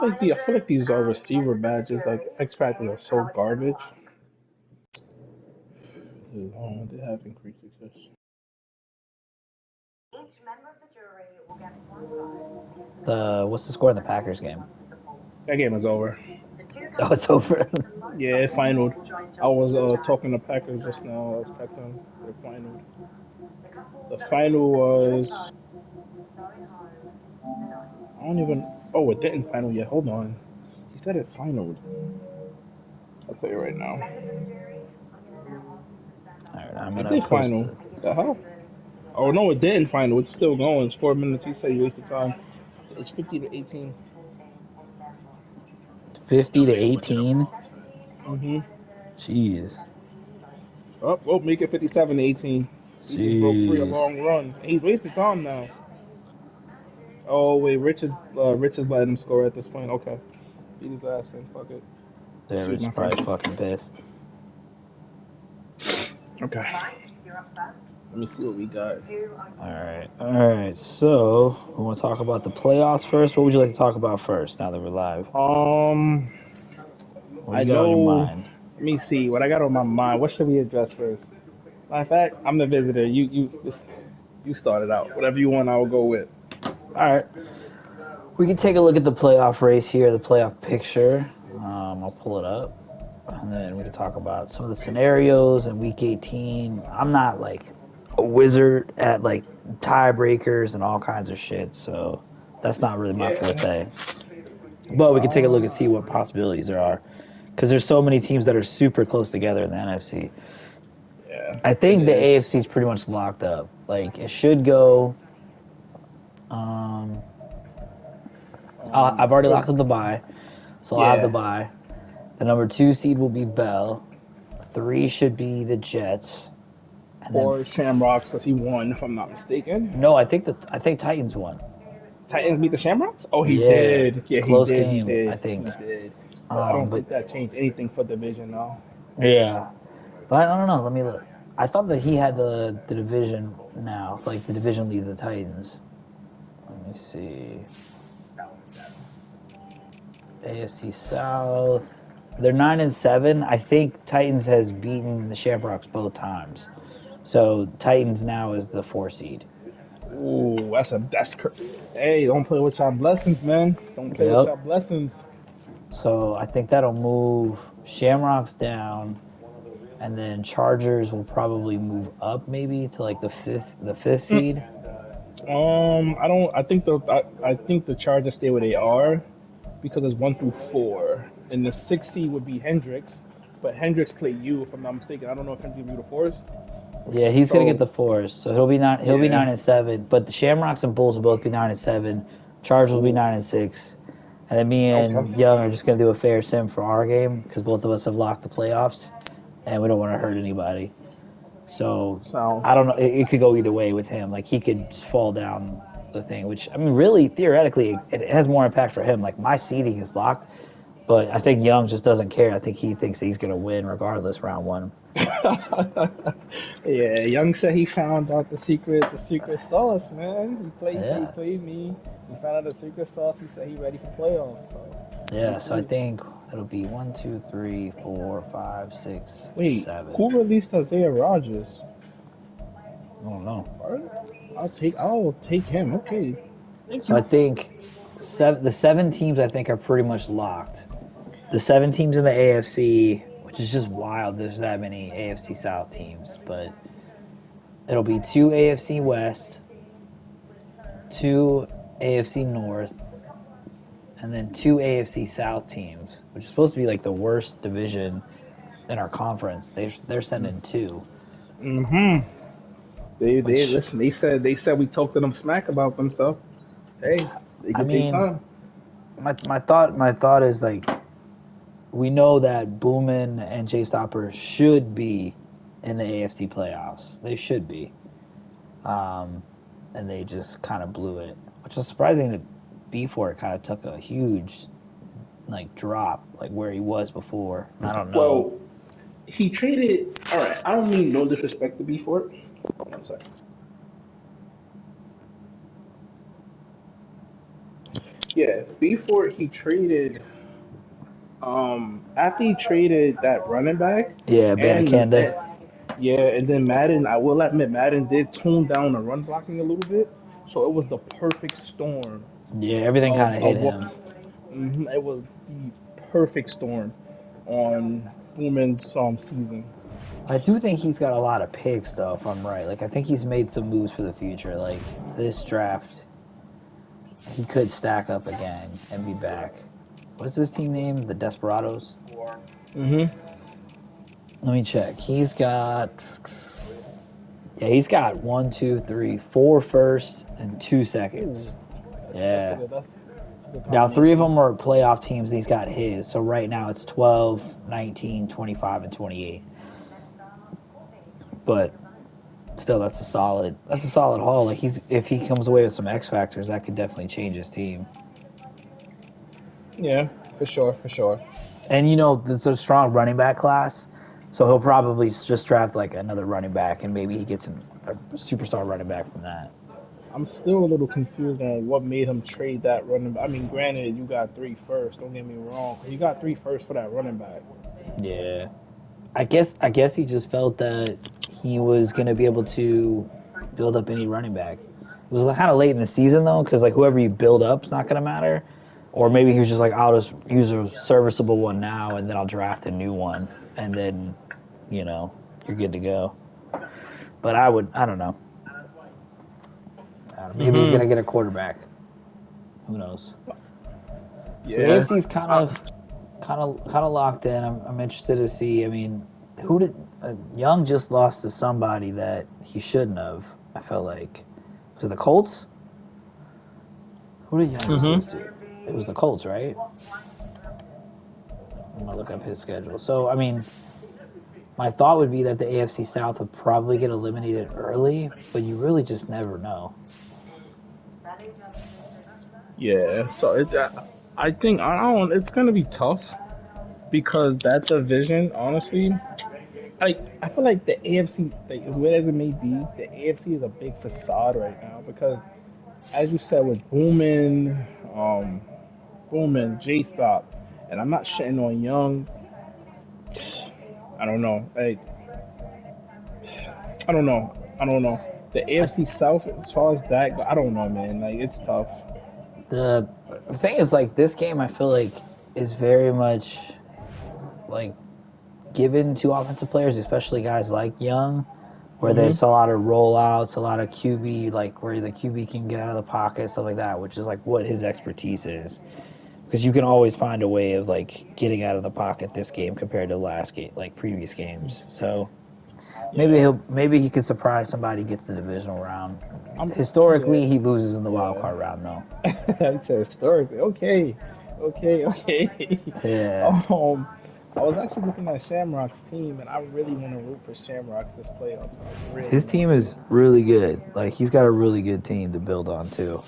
I feel like these receiver badges, like X Factor, are so garbage. They have increased success. What's the score in the Packers game? That game is over. Oh, it's over. Yeah, it finaled. I was talking to Packers just now. I was texting them. They're finaled. The final was. I don't even. Oh, it didn't final yet. Hold on. He said it finaled. I'll tell you right now. All right, I'm It gonna did post final. it. The hell? Oh no, it didn't final. It's still going. It's 4 minutes. He said you wasted time. It's 50-18. 50-18. Mhm. Jeez. Oh, make it 57-18. He just broke free a Jeez. long run. He's wasted time now. Oh wait, Richard letting him score at this point. Okay, beat his ass in. Fuck it. Yeah, Excuse Rich is my probably French. fucking pissed. Okay. Let me see what we got. All right. So we want to talk about the playoffs first. What would you like to talk about first? Now that we're live, Um, what do I you got on your know. mind? Let me see what I got on my mind. What should we address first? Matter of fact, I'm the visitor. You started out. Whatever you want, I'll go with. All right. We can take a look at the playoff race here, the playoff picture. I'll pull it up, and then we can talk about some of the scenarios in Week 18. I'm not like a wizard at like tiebreakers and all kinds of shit, so that's not really my Yeah. forte. But we can take a look and Uh, see what possibilities there are, because there's so many teams that are super close together in the NFC. yeah, I it think the is. AFC is pretty much locked up. Like it should go. Um, I've already Good. locked up the bye, so I'll have the Yeah. bye. The number 2 seed will be Bell. 3 should be the Jets, and then Or Shamrocks because he won, if I'm not mistaken. no, I think Titans won. Titans beat the Shamrocks? Oh, he Yeah, did. Yeah, he close did. He game, I did. think. He did. But I don't But think that changed anything for division, though. yeah, but I don't know. Let me look. I thought that he had the division now, like the division leads the Titans. Let me see. AFC South. They're 9-7. I think Titans has beaten the Shamrocks both times. So Titans now is the 4 seed. Ooh, Hey, don't play with y'all blessings, man. Don't play with Yep. y'all blessings. So I think that'll move Shamrocks down, and then Chargers will probably move up maybe to like the fifth seed. I don't. I think the Chargers stay where they are because it's 1 through 4, and the 6 seed would be Hendricks, but Hendricks play you if I'm not mistaken. I don't know if Hendricks will be the force. Yeah, he's gonna get So the fours, so he'll be nine. He'll be yeah. 9-7. But the Shamrocks and Bulls will both be 9-7. Chargers will be Ooh. 9-6, and then me Okay. and Young are just gonna do a fair sim for our game because both of us have locked the playoffs, and we don't want to hurt anybody. So Sounds. I don't know. It could go either way with him. Like he could just fall down the thing, which I mean, really theoretically, it has more impact for him. Like my seeding is locked, but I think Young just doesn't care. I think he thinks he's gonna win regardless round one. Yeah, Young said he found out the secret sauce, man. He said he Yeah, played me. He found out the secret sauce. He said he ready for playoffs. So we'll yeah. So I see. think it'll be 1, 2, 3, 4, 5, 6, Wait, 7. who released Isaiah Rogers? I don't know. Alright, I'll take him. Okay, thank So I you. think the 7 teams I think are pretty much locked. The 7 teams in the AFC, which is just wild. There's that many AFC South teams, but it'll be 2 AFC West, 2 AFC North, and then 2 AFC South teams, which is supposed to be like the worst division in our conference. They're sending 2, Mm-hmm. They which listen. They said we talked to them smack about them. So hey, they I get their mean, time. my thought is like we know that Boomin and Jay Stopper should be in the AFC playoffs. They should be. Um, and they just kind of blew it, which was surprising that B4 kind of took a huge like drop, like where he was before. I don't know. Well, he traded. All right, I don't mean no disrespect to B Fort. One second. Yeah, before he traded, after he traded that running back, Yeah, and, Bandicanda. yeah, and then Madden, I will admit, Madden did tone down the run blocking a little bit, so it was the perfect storm Yeah, everything kind of hit of what. him. It was the perfect storm on Booming's season. I do think he's got a lot of picks, though, if I'm right. Like, I think he's made some moves for the future. Like, this draft, he could stack up again and be back. What's his team name? The Desperados? Mm-hmm. Let me check. He's got one, two, three, four firsts and 2 seconds. Ooh, Yeah. that's a good Now, three of combination. them are playoff teams. He's got his. So right now it's 12, 19, 25, and 28. But still, that's a solid haul. Like if he comes away with some X factors, that could definitely change his team. Yeah, for sure, for sure. And there's a strong running back class, so he'll probably just draft like another running back, and maybe he gets a superstar running back from that. I'm still a little confused on what made him trade that running back. I mean, granted, you got three first. Don't get me wrong. You got three first for that running back. Yeah, I guess he just felt that he was gonna be able to build up any running back. It was kind of late in the season though, because like whoever you build up is not gonna matter. Or maybe he was just like, I'll just use a serviceable one now, and then I'll draft a new one, and then you're good to go. But I don't know. Maybe he's Mm-hmm. gonna get a quarterback. Who knows? So the Yeah. AFC's kind of locked in. I'm interested to see. I mean, who did Young just lost to somebody that he shouldn't have? I felt like was it the Colts? Who did Young just lose Mm-hmm. to? It was the Colts, right? I'm gonna look up his schedule. So I mean, my thought would be that the AFC South would probably get eliminated early, but you really just never know. Yeah. So I think I don't. It's gonna be tough because that division, honestly, I feel like the AFC, like as weird as it may be, the AFC is a big facade right now because, as you said, with um, Boomin, J Stop, and I'm not shitting on Young. I don't know. Like I don't know. I don't know. The I, AFC South, as far as that, I don't know, man. Like it's tough. the thing is, like this game, I feel like is very much like given to offensive players, especially guys like Young, where Mhm. there's a lot of rollouts, a lot of QB, like where the QB can get out of the pocket, stuff like that, which is like what his expertise is. Because you can always find a way of like getting out of the pocket this game compared to last game, like previous games. So maybe Yeah. maybe he could surprise somebody, gets the divisional round. I'm. Yeah. Historically, he loses in the wild Yeah. card round, though. It's historically okay. Okay. Okay. Yeah, um, I was actually looking at Shamrock's team, and I really want to root for Shamrocks this playoffs. I really his want team to. is really good. Like he's got a really good team to build on too.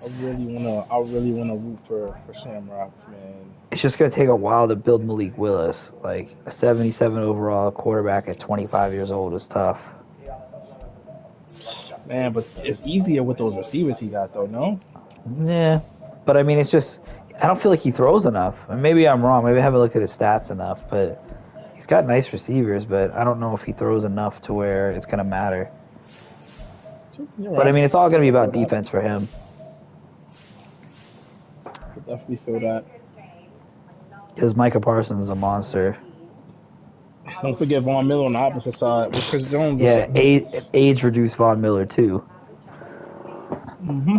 I really wanna root for Shamrocks, man. It's just going to take a while to build Malik Willis. Like a 77 overall quarterback at 25 years old is tough. Man, but it's easier with those receivers he got, though. No. Yeah, but I mean, it's just I don't feel like he throws enough. And maybe I'm wrong. Maybe I haven't looked at his stats enough. But he's got nice receivers. But I don't know if he throws enough to where it's going to matter. You're But I right. mean, it's all going to be I about feel that. defense for him. I definitely feel that. Because Micah Parsons is a monster. Don't forget Von Miller on the opposite side with Chris Jones. Yeah, age reduced Von Miller too. Mm-hmm.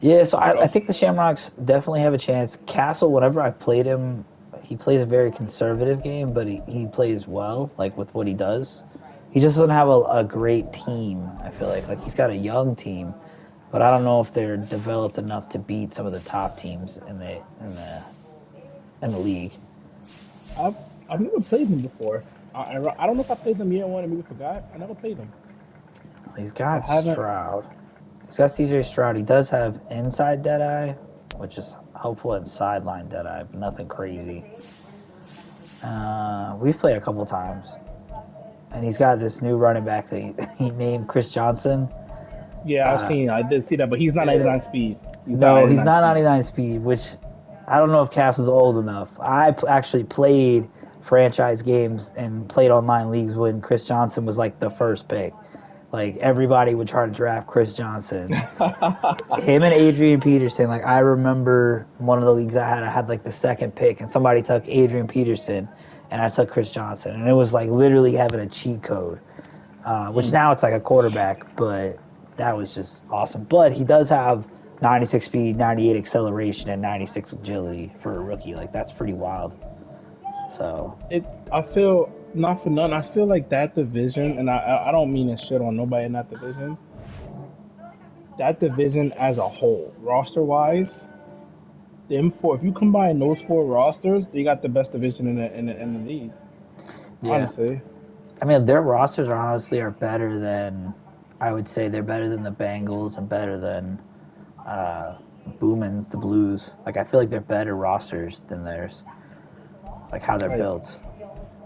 Yeah, so I Yep. think the Shamrocks definitely have a chance. Castle, whenever I've played him, he plays a very conservative game, but he plays well, like with what he does. He just doesn't have a great team, I feel like. He's got a young team, but I don't know if they're developed enough to beat some of the top teams in the league. I've I've never played them before. I don't know if I played them year one and maybe forgot. I never played them, He's so I got haven't. Stroud. He's got CJ Stroud. He does have inside Deadeye, which is helpful at sideline Deadeye, but nothing crazy. We've played a couple times, and he's got this new running back that he named Chris Johnson. Yeah, I've Uh, seen. I did see that, but he's not yeah. 99 speed. He's not No, he's 99 not speed. 99 speed, which I don't know if Cass was old enough. Actually played franchise games and played online leagues when Chris Johnson was like the first pick. Like everybody would try to draft Chris Johnson. Him and Adrian Peterson, like I remember one of the leagues I had like the second pick and somebody took Adrian Peterson and I took Chris Johnson. And it was like literally having a cheat code. Which Mm. now it's like a quarterback, but that was just awesome. But he does have 96 speed, 98 acceleration, and 96 agility for a rookie. Like that's pretty wild. So I feel not for none. I feel like that division, and I don't mean to shit on nobody in that division. That division as a whole, roster wise, them four. If you combine those four rosters, they got the best division in the league. yeah, Honestly, I mean their rosters are honestly are better than I would say they're better than the Bengals and better than uh, Boomans, the Blues. Like I feel like they're better rosters than theirs. Like how they're like built.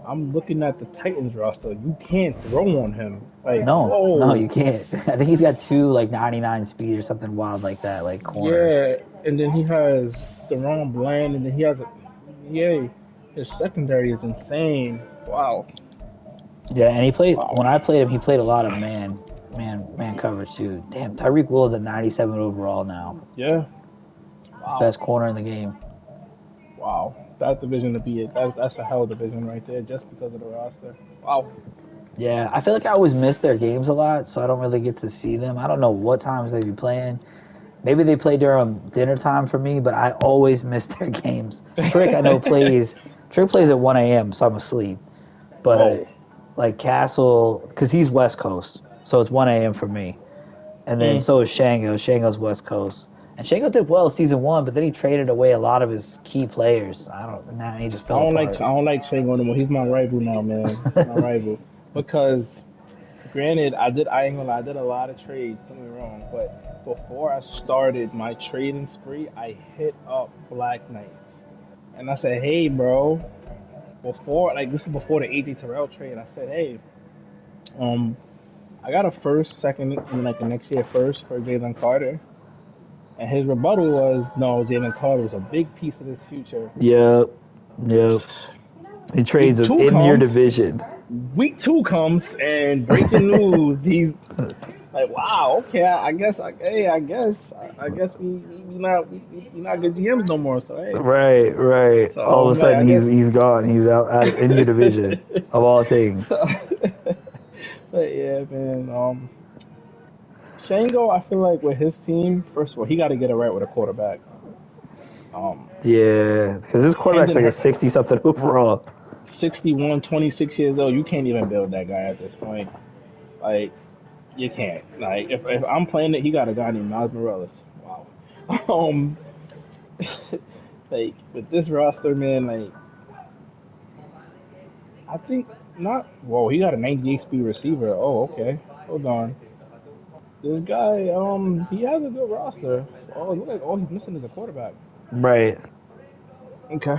I'm looking at the Titans roster. You can't throw on him. Like, No, whoa, you can't. I think he's got two like 99 speed or something wild like that, like corners. yeah. And then he has Deron Bland, and then he has yeah. His secondary is insane. Wow, Yeah, and he played wow, when I played him. He played a lot of man coverage too. Damn, Tyreek Wills at 97 overall now, yeah, wow, best corner in the game. wow. That division to be it. That's a hell division right there, just because of the roster. Wow. Yeah, I feel like I always miss their games a lot, so I don't really get to see them. I don't know what times they be playing. Maybe they play during dinner time for me, but I always miss their games. Trick I know plays. Trick plays at 1 a.m., so I'm asleep. Whoa. But like Castle, because he's West Coast, so it's 1 a.m. for me. And then Mm. so is Shango. Shango's West Coast. And Shango did well season one, but then he traded away a lot of his key players. I don't. Now he just fell apart. I don't like Shango no more. He's my rival now, man. He's my rival because granted, I ain't gonna lie, I did a lot of trades, don't get me wrong, but before I started my trading spree, I hit up Black Knights. And I said, hey, bro, before, like, this is before the AJ Terrell trade, I said, hey, um, I got a first, second, and like the next year first for Jalen Carter. And his rebuttal was, no, Jalen Carter was a big piece of this future. Yep. Yep. He trades Week two in your comes, division. week two comes, and breaking news, he's like, wow, okay, I guess we not good GMs no more. So hey, Right, right. so All of I'm a like, sudden I guess. he's gone. He's out in your division of all things. So, but yeah, man. Shango, I feel like with his team, first of all, he got to get it right with a quarterback. Yeah, because his quarterback's Hendon like a 60 something overall. 61, 26 years old. You can't even build that guy at this point. Like you can't. Like if I'm playing it, he got a guy named Miles Morales. Wow. Um, like with this roster, man, like I think not. Whoa, he got a 98 speed receiver. Oh, okay. Hold on. This guy, he has a good roster. Oh, it looks like all he's missing is a quarterback. Right. Okay.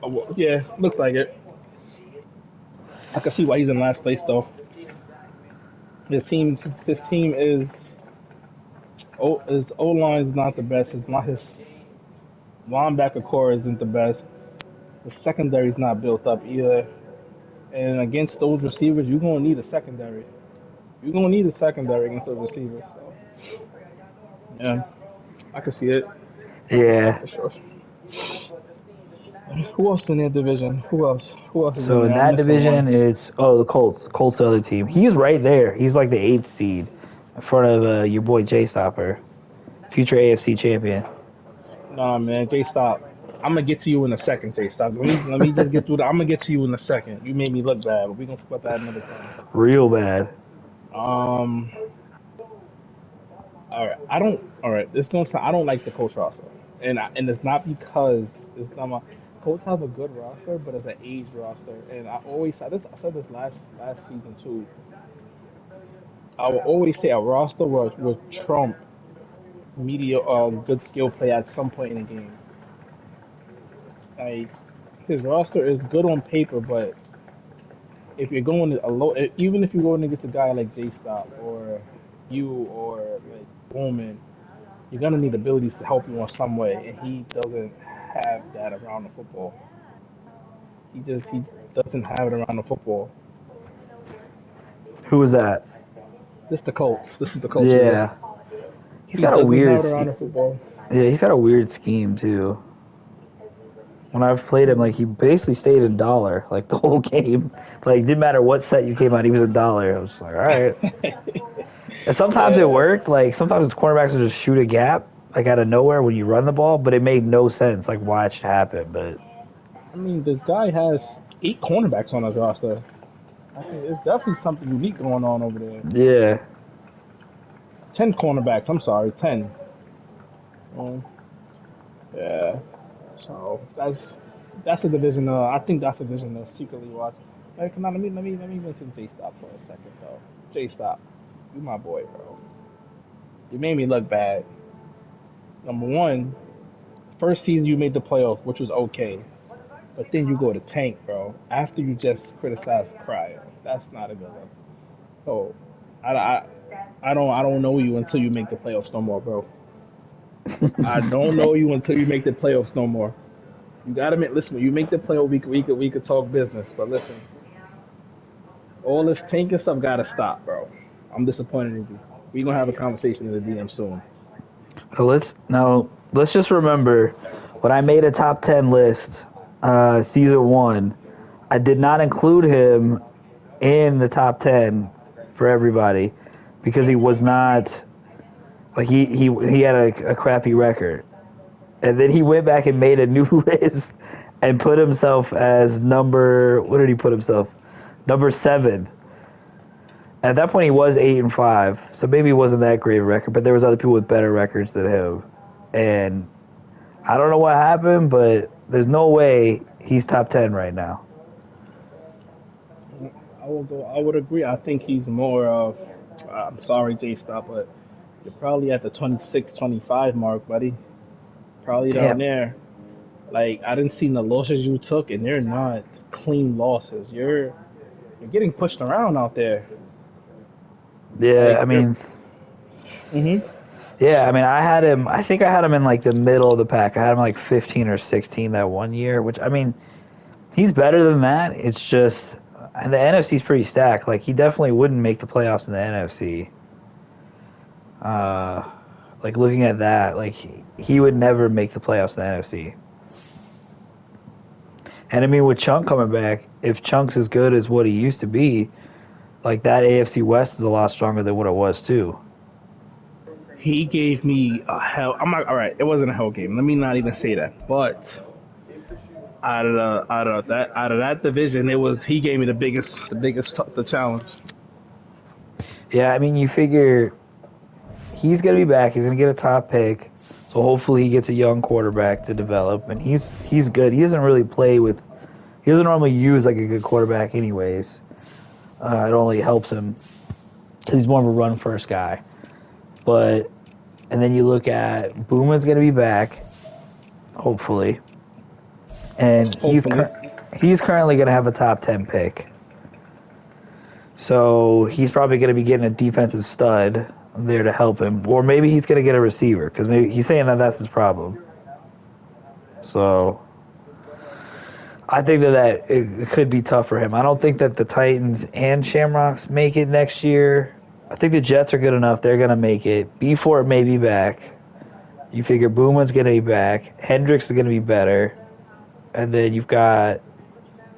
Oh, well, yeah, looks like it. I can see why he's in last place though. His team his O line is not the best. His linebacker core isn't the best. The secondary is not built up either. And against those receivers, you're gonna need a secondary. You're gonna need a secondary against those receivers. So yeah, I can see it Yeah. for sure. Who else in that division? Who else? Who else is in So in there? I that missed someone. division, it's the Colts. Colts the other team. He's right there. He's like the eighth seed, in front of your boy Jay Stopper, future AFC champion. Nah, man, Jay, stop. I'm gonna get to you in a second, Jay. Stop. Let me just get through the. I'm gonna get to you in a second. You made me look bad, but we gonna talk about that another time. Real bad. Um. All right. I don't. All right. This gonna sound. I don't like the coach roster, and it's not because it's not my. Colts have a good roster, but it's an age roster, and I always said this. I said this last season too. I will always say a roster will trump media good skill play at some point in the game. Like his roster is good on paper, but if you're going a low, even if you're going against a guy like J Stop or you or like Bowman, you're gonna need abilities to help you in some way, and he doesn't have that around the football. He doesn't have it around the football. Who was that? This the Colts. This is the Colts we get. Yeah, he's He got a doesn't weird have it around scheme. the football. Yeah, he's got a weird scheme too. When I've played him, like he basically stayed a dollar like the whole game. Like didn't matter what set you came out, he was a dollar. I was like, all right. And sometimes it Yeah. worked. Like sometimes cornerbacks would just shoot a gap like out of nowhere when you run the ball, but it made no sense like why it should happen. But I mean, this guy has 8 cornerbacks on his roster. I think there's definitely something unique going on over there. yeah, 10 cornerbacks. I'm sorry, 10. Um, yeah. So that's a division. I think that's a division to secretly watch. Hey, come on, let me mention J Stop for a second though. J Stop, you my boy, bro. You made me look bad. Number one, first season you made the playoff, which was okay, but then you go to tank, bro. After you just criticized Cryo, that's not a good look. So, I don't know you until you make the playoffs no more, bro. I don't know you until you make the playoffs no more. You gotta make listen. When you make the playoff, we could talk business. But listen, all this tanking stuff gotta stop, bro. I'm disappointed in you. We gonna have a conversation in the DM soon. let's just remember when I made a top 10 list, season one, I did not include him in the top 10 for everybody because he was not like he had a crappy record. And then he went back and made a new list and put himself as number. What did he put himself? Number 7. At that point, he was 8-5, so maybe it wasn't that great a record. But there was other people with better records than him, and I don't know what happened, but there's no way he's top 10 right now. I will go. I would agree. I think he's more of. I'm sorry, J Stop, but you're probably at the 26, 25 mark, buddy. Probably down Damn. there. Like I didn't see the losses you took, and they're not clean losses. You're getting pushed around out there. Yeah, Like I you're. mean, Mhm. yeah, I mean, I had him. I think I had him in like the middle of the pack. I had him like 15 or 16 that one year, which I mean, he's better than that. It's just, and the NFC's pretty stacked. Like he definitely wouldn't make the playoffs in the NFC. Uh, like looking at that, like he would never make the playoffs in the NFC. And I mean, with Chunk coming back, if Chunk's as good as what he used to be, like that AFC West is a lot stronger than what it was too. He gave me a hell. I'm not all right. It wasn't a hell game. Let me not even say that. But out of that division, it was he gave me the challenge. Yeah, I mean, you figure he's gonna be back. He's gonna get a top pick, so hopefully he gets a young quarterback to develop. And he's good. He doesn't really play with. He doesn't normally use like a good quarterback, anyways. It only helps him because he's more of a run first guy. But and then you look at Boomer's gonna be back, hopefully, and Hopefully, he's currently gonna have a top 10 pick. So he's probably gonna be getting a defensive stud there to help him, or maybe he's gonna get a receiver because maybe he's saying that that's his problem. So I think that it could be tough for him. I don't think that the Titans and Shamrocks make it next year. I think the Jets are good enough. They're going to make it. B4 may be back. You figure Booman's going to be back. Hendricks is going to be better. And then you've got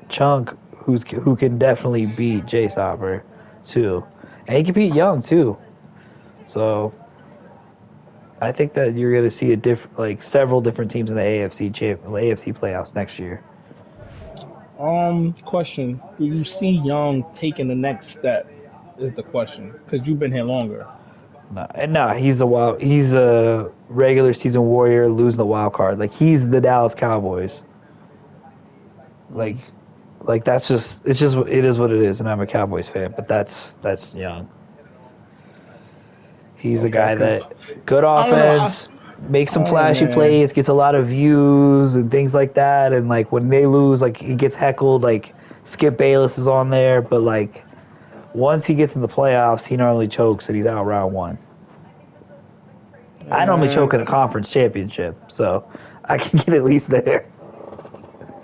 Chunk, who can definitely beat Jay Stopper, too. And he can beat Young, too. So I think that you're going to see several different teams in the AFC playoffs next year. question: do you see Young taking the next step? Is the question because you've been here longer. No, he's a regular season warrior losing the wild card. Like he's the Dallas Cowboys. Like that's just it is what it is, and I'm a Cowboys fan. But that's Young. He's a Okay, guy because that good I don't know. offense, makes some I don't know, flashy man. plays, gets a lot of views and things like that. And like when they lose, like he gets heckled. Like Skip Bayless is on there, but like once he gets in the playoffs, he normally chokes and he's out round one. I normally choke Man, in the conference championship, so I can get at least there.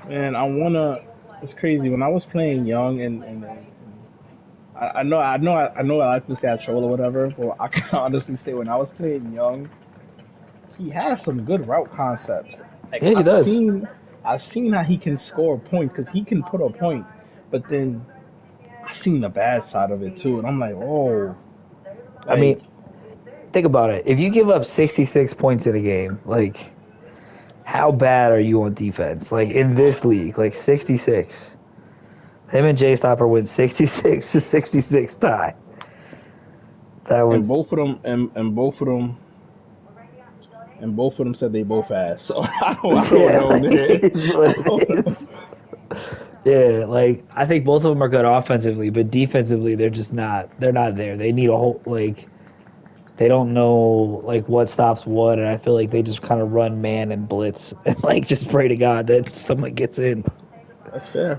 man, I wanna. It's crazy. When I was playing young, and I know, a lot of people say I troll or whatever, but I can honestly say when I was playing young, he has some good route concepts. Like Yeah, he does. I've seen how he can score points because he can put a point, but then I seen the bad side of it too, and I'm like, oh, I like mean, think about it. If you give up 66 points in a game, like, how bad are you on defense? Like, in this league, like 66. Him and Jay Stopper went 66 to 66 tie. That and was, both of them and both of them said they both ass. So I don't yeah, know, like, man. it is what I it don't know. is. Yeah, like, I think both of them are good offensively, but defensively, they're not there. They need a whole, like, they don't know, like, what stops what, and I feel like they just kind of run man and blitz and, like, just pray to God that someone gets in. That's fair.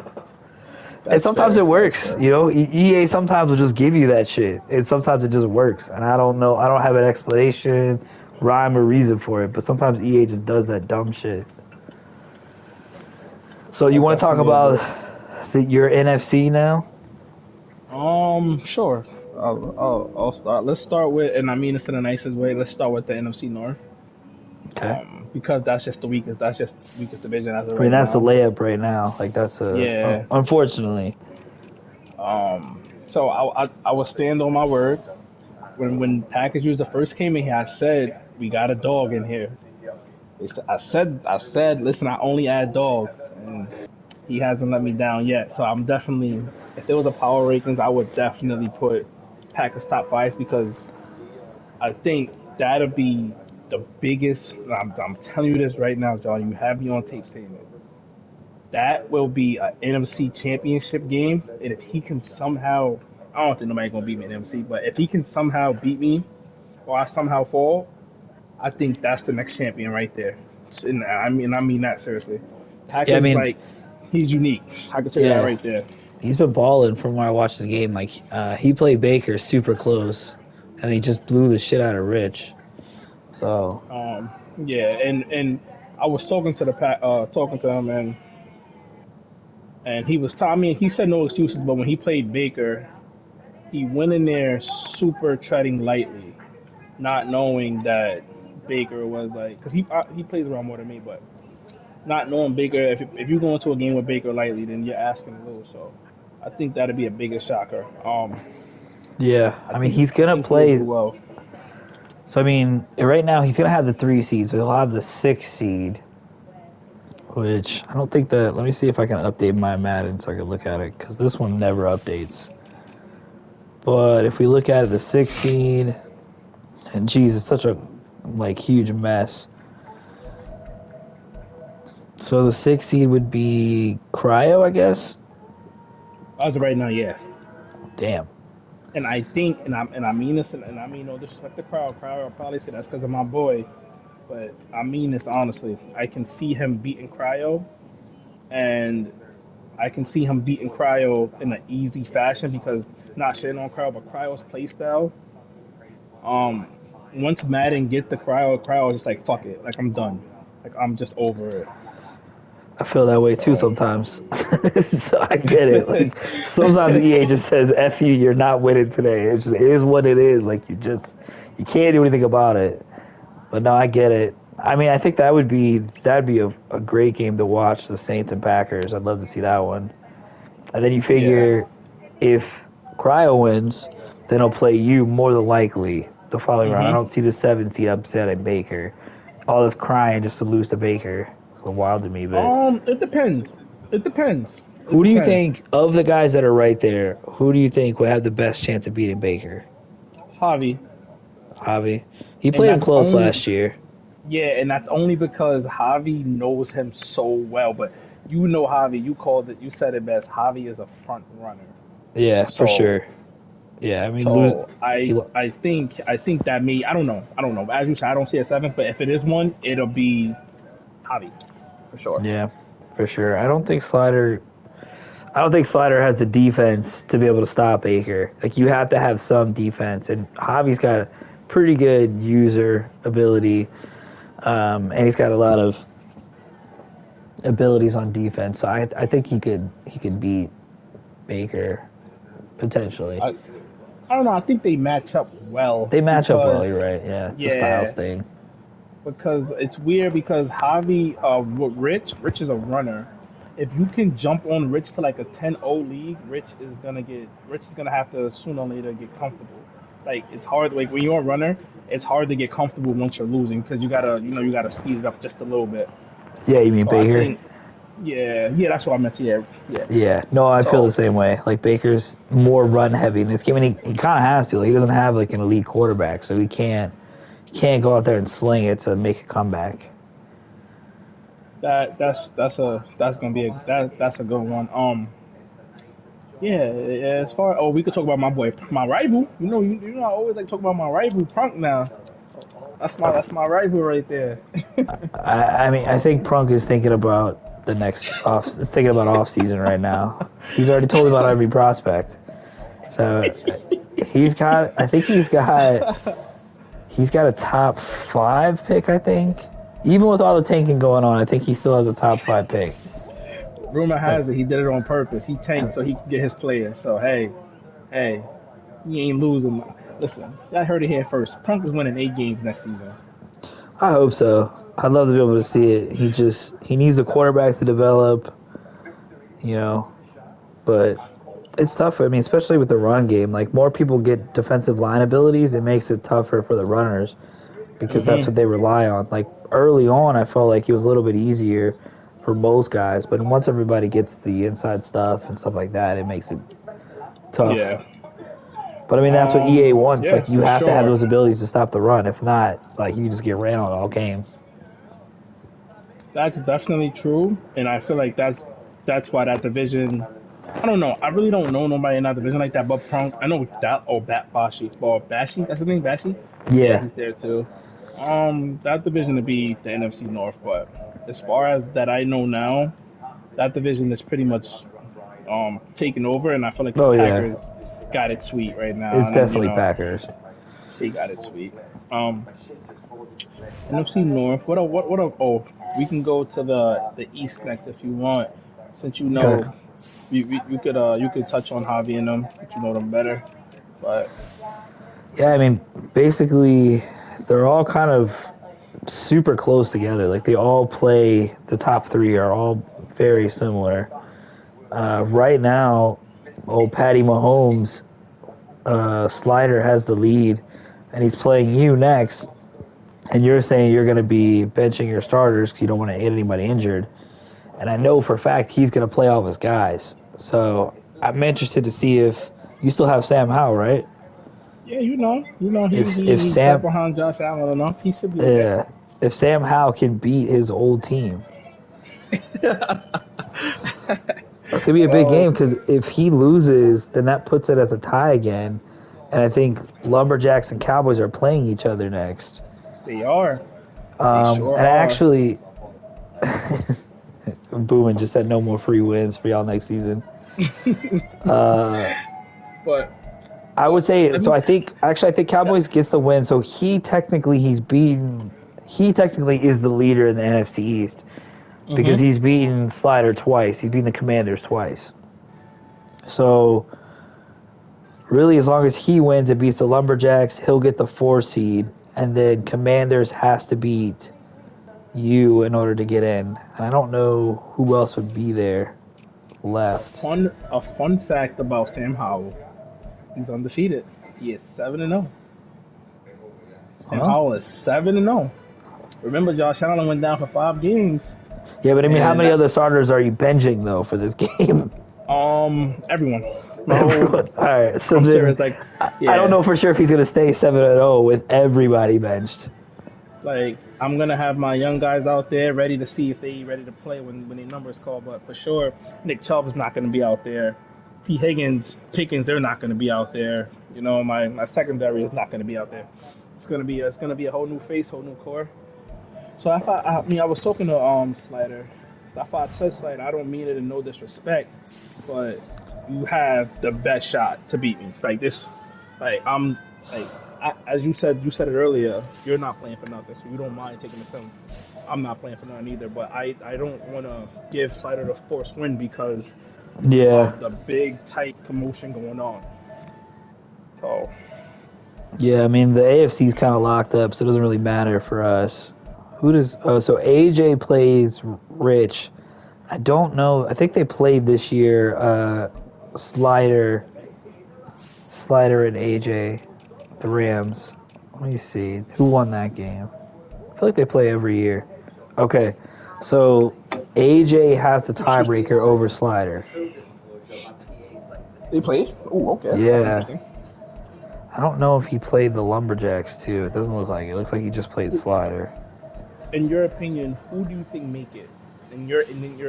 And That's sometimes fair. it That's works, fair. you know. EA sometimes will just give you that shit, and sometimes it just works. And I don't know, I don't have an explanation, rhyme, or reason for it. But sometimes EA just does that dumb shit. So I you want to talk definitely about agree. your NFC now? Sure. I'll start. Let's start with, and I mean this in the nicest way. Let's start with the NFC North. Okay. Because that's just the weakest. That's just the weakest division as of I mean right that's the now. layup right now. Like that's Yeah. unfortunately. So I will stand on my word. When Packers user first came in here, I said we got a dog in here. I said, listen, I only add dogs, and he hasn't let me down yet. So I'm definitely, if there was a power rankings, I would definitely put Packers top five because I think that'll be the biggest. I'm telling you this right now, John. You have me on tape saying it. That will be an NFC championship game, and if he can somehow, I don't think nobody's gonna beat me in NFC, but if he can somehow beat me or I somehow fall, I think that's the next champion right there. And I mean that seriously. Yeah, I Packers mean, like he's unique. I can tell you that yeah, right there. he's been balling from when I watched the game. Like he played Baker super close, and he just blew the shit out of Rich. So Yeah, and I was talking to talking to him, and he was telling me he said no excuses, but when he played Baker, he went in there super treading lightly, not knowing that Baker was like, because he plays around more than me, but not knowing Baker, if you go into a game with Baker lightly, then you're asking to lose. So I think that'd be a biggest shocker. yeah, I mean he's I gonna think he'll do play. well. So I mean, right now he's gonna have the 3 seed, so he'll have the 6 seed, which I don't think that. Let me see if I can update my Madden so I can look at it because this one never updates. But if we look at it, the 6 seed, and geez, it's such a like huge mess. So the 6 seed would be Cryo, I guess. As of right now, yeah. Damn. And I think, and I mean this, and I mean no disrespect the crowd. Crowd will probably say that's because of my boy, but I mean this honestly. I can see him beating Cryo, and I can see him beating Cryo in an easy fashion because not shitting on Cryo, but Cryo's playstyle. Um, Once Madden get the Cryo is just like fuck it, like I'm done, like I'm just over I feel that way too it. sometimes. So I get it. So Like sometimes EA just says "F you," you're not winning today. It is what it is. Like you can't do anything about it. But no, I get it. I mean, I think that'd be a great game to watch. The Saints and Packers. I'd love to see that one. And then you yeah. figure if Cryo wins, then he'll play you more than likely the following round. I Mhm. don't see the 7 seed upsetting Baker. All this crying just to lose to Baker. It's a little wild to me, but It depends. It depends. It who do you depends. think of the guys that are right there? Who do you think would have the best chance of beating Baker? Javi, Javi. He and played him that's close only last year. yeah, and that's only because Javi knows him so well. But you know Javi, you called it, you said it best. Javi is a front runner. Yeah, for So sure. Yeah, I mean, lose. so He. I think that me I don't know. As you said, I don't see a seven, but if it is one, it'll be Javi for sure. Yeah, for sure. I don't think Slider. I don't think Slider has the defense to be able to stop Baker. Like, you have to have some defense, and Javi's got pretty good user ability, and he's got a lot of abilities on defense. So I think he could beat Baker potentially. I don't know. I think they match up well They match up well. because You're right. Yeah, it's a styles yeah, thing. because it's weird because Javi, with Rich is a runner. If you can jump on Rich to like a 10-0 league, Rich is gonna have to sooner or later get comfortable. Like it's hard. Like when you're a runner, it's hard to get comfortable once you're losing because you gotta speed it up just a little bit. Yeah, you mean So I Baker? think, yeah, that's what I meant. Yeah, yeah. Yeah. No, I feel the So same way. Like, Baker's more run heavy in this game, and he kind of has to. Like, he doesn't have like an elite quarterback, so he can't go out there and sling it to make a comeback. that's gonna be that's a good one. Yeah. As far we could talk about my boy, my rival. You know I always like to talk about my rival, Punk. Now that's my rival right there. I mean, I think Prunk is thinking about the next off. Is thinking about off season right now. He's already told me about every prospect. So he's got. I think he's got a top 5 pick. I think, even with all the tanking going on, I think he still has a top 5 pick. Rumor Like, has it he did it on purpose. He tanked so he could get his player. So hey, he ain't losing. Listen, I heard it here first. Punk is winning 8 games next season. I hope so. I'd love to be able to see it. He needs a quarterback to develop, you know, but it's tough. I mean, especially with the run game. Like, more people get defensive line abilities, it makes it tougher for the runners because that's what Hmm they rely on. Like, early on, I felt like it was a little bit easier for most guys, but once everybody gets the inside stuff and stuff like that, it makes it tough. Yeah. But I mean, that's what EA wants. Yeah, Like, you for have to have sure. those abilities to stop the run. If not, like, you just get ran on all game. That's definitely true, and I feel like that's why that division. I don't know. I really don't know nobody in that division like that. But Punk, I know that. Oh, Bashi, or Bashi. That's his name, Bashi. Yeah, Yeah. he's there too. That division to be the NFC North, but as far as that I know now, that division is pretty much taken over, and I feel like the Oh yeah. Packers got it sweet right now, It's and definitely Packers. they got it sweet. Um, NFC North. Oh, we can go to the East next if you want, since you Okay. know you could touch on Javi and them since you know them better. But Yeah, I mean, basically, they're all kind of super close together. Like, they all play, the top 3 are all very similar. Right now, old Patty Mahomes, Slider has the lead, and he's playing you next. And you're saying you're going to be benching your starters because you don't want to get anybody injured. And I know for a fact he's going to play all of his guys. So I'm interested to see if you still have Sam Howell, right? yeah, If he sat Sam, behind Josh Allen enough. He should be okay. uh, if Sam Howell can beat his old team, it's gonna be a big Oh, game because if he loses, then that puts it as a tie again. And I think Lumberjacks and Cowboys are playing each other next. they are. They sure And are. actually, Boomin just said no more free wins for y'all next season. Uh, But I would say let so. me. I think Yeah. Cowboys gets the win. So he's beaten. He technically is the leader in the NFC East because Mhm. he's beaten Slider twice. He's beaten the Commanders twice. So really, as long as he wins and beats the Lumberjacks, he'll get the 4 seed, and then Commanders has to beat you in order to get in. And I don't know who else would be there left. A fun fact about Sam Howell. He's undefeated. He is 7-0. Sam Huh? Howell is 7-0. Remember, Josh Allen went down for 5 games, Yeah, but I mean, how and many other starters are you benching though for this game? everyone, my whole. Everyone. All right, so I'm then serious. Like, I don't yeah, know for sure if he's gonna stay 7-0 with everybody benched. like I'm gonna have my young guys out there ready to see if they ready to play when their number is called. But for sure, Nick Chubb is not gonna be out there. T. Higgins, Pickens, they're not gonna be out there. My secondary is not gonna be out there. It's gonna be a whole new face, whole new core. So I was talking to Slider. That's why I said slider. I don't mean it in no disrespect, but you have the best shot to beat me. Like this, like I'm like as you said it earlier. You're not playing for nothing, so you don't mind taking the sim. I'm not playing for nothing either, but I don't want to give slider the forced win because Yeah. of the big tight commotion going on. So Yeah, I mean, the AFC's kind of locked up, so it doesn't really matter for us. Who does. Oh, so AJ plays Rich. I don't know. I think they played this year. Slider. Slider and AJ. The Rams. Let me see. Who won that game? I feel like they play every year. Okay. So AJ has the tiebreaker over Slider. they played. Oh, okay, that's Yeah. interesting. I don't know if he played the Lumberjacks too. It doesn't look like it. It looks like he just played Slider. In your opinion, who do you think make it? In your